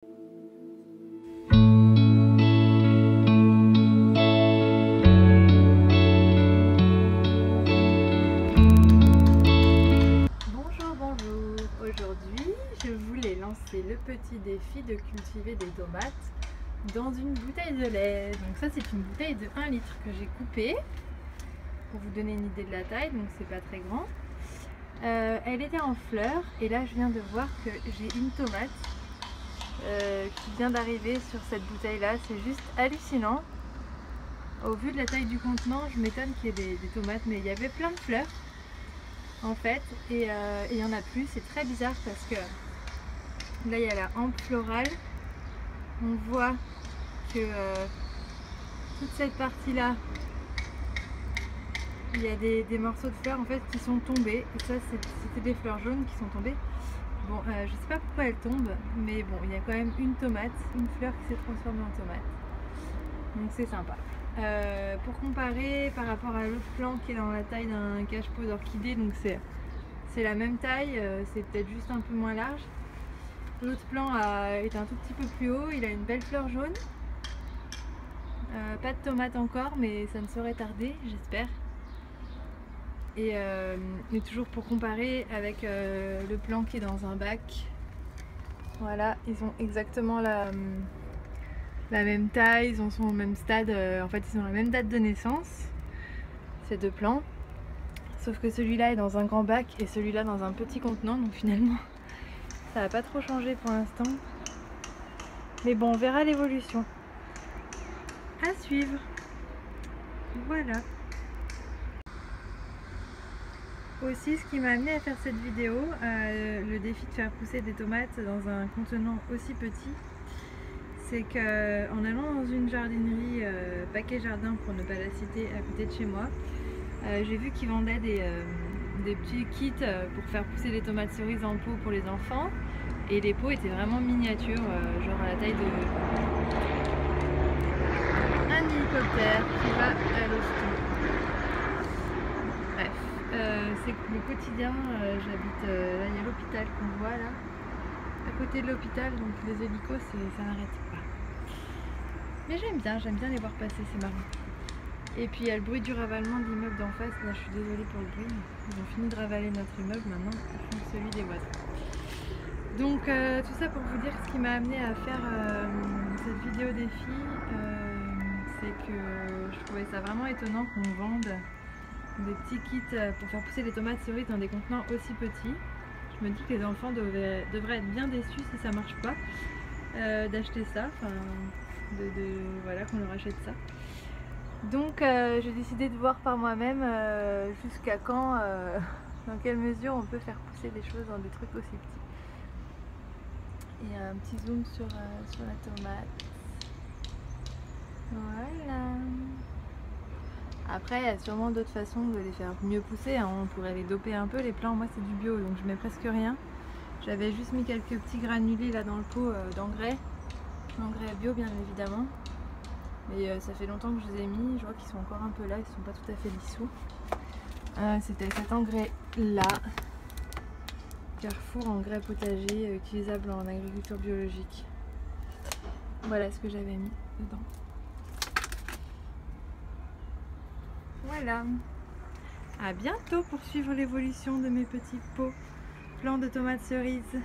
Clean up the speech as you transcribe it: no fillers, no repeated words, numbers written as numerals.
Aujourd'hui, je voulais lancer le petit défi de cultiver des tomates dans une bouteille de lait. Donc ça, c'est une bouteille de 1 litre que j'ai coupée pour vous donner une idée de la taille, donc c'est pas très grand. Elle était en fleurs et là je viens de voir que j'ai une tomate qui vient d'arriver sur cette bouteille là. C'est juste hallucinant. Au vu de la taille du contenant, je m'étonne qu'il y ait des tomates, mais il y avait plein de fleurs en fait, et il y en a plus. C'est très bizarre parce que là il y a la hampe florale, on voit que toute cette partie là il y a des morceaux de fleurs en fait qui sont tombés, et ça c'était des fleurs jaunes qui sont tombées. Bon, je sais pas pourquoi elles tombent, mais bon, il y a quand même une tomate, une fleur qui s'est transformée en tomate, donc c'est sympa. Pour comparer par rapport à l'autre plant qui est dans la taille d'un cache-pot d'orchidée, donc c'est la même taille, c'est peut-être juste un peu moins large. L'autre plant est un tout petit peu plus haut, il a une belle fleur jaune. Pas de tomate encore, mais ça ne saurait tarder, j'espère. Et toujours pour comparer avec le plant qui est dans un bac, voilà, ils ont exactement la même taille, ils sont au même stade, en fait ils ont la même date de naissance, ces deux plants, sauf que celui-là est dans un grand bac et celui-là dans un petit contenant, donc finalement ça n'a pas trop changé pour l'instant, mais bon, on verra l'évolution. À suivre. Voilà. Aussi, ce qui m'a amené à faire cette vidéo, le défi de faire pousser des tomates dans un contenant aussi petit, c'est qu'en allant dans une jardinerie Paquet Jardin, pour ne pas la citer, à côté de chez moi, j'ai vu qu'ils vendaient des petits kits pour faire pousser les tomates cerises en pot pour les enfants, et les pots étaient vraiment miniatures, genre à la taille de un hélicoptère qui va à l'hosto. Bref, c'est le quotidien. J'habite là, il y a l'hôpital qu'on voit là, à côté de l'hôpital, donc les hélicos ça n'arrête pas. Mais j'aime bien les voir passer, c'est marrant. Et puis il y a le bruit du ravalement de l'immeuble d'en face. Là, je suis désolée pour le bruit, ils ont fini de ravaler notre immeuble, maintenant ils font celui des voisins. Donc tout ça pour vous dire ce qui m'a amené à faire cette vidéo défi, c'est que je trouvais ça vraiment étonnant qu'on vende des petits kits pour faire pousser les tomates cerises dans des contenants aussi petits. Je me dis que les enfants devraient être bien déçus si ça marche pas, d'acheter ça, enfin voilà, qu'on leur achète ça. Donc j'ai décidé de voir par moi-même jusqu'à quand, dans quelle mesure on peut faire pousser des choses dans des trucs aussi petits. Et un petit zoom sur la tomate. Voilà. Après, il y a sûrement d'autres façons de les faire mieux pousser, hein. On pourrait les doper un peu. Les plants, moi c'est du bio, donc je mets presque rien. J'avais juste mis quelques petits granulés là dans le pot d'engrais. Engrais bio bien évidemment. Mais ça fait longtemps que je les ai mis, je vois qu'ils sont encore un peu là, ils sont pas tout à fait dissous. C'était cet engrais là. Carrefour engrais potager utilisable en agriculture biologique. Voilà ce que j'avais mis dedans. Voilà. À bientôt pour suivre l'évolution de mes petits pots plants de tomates cerises.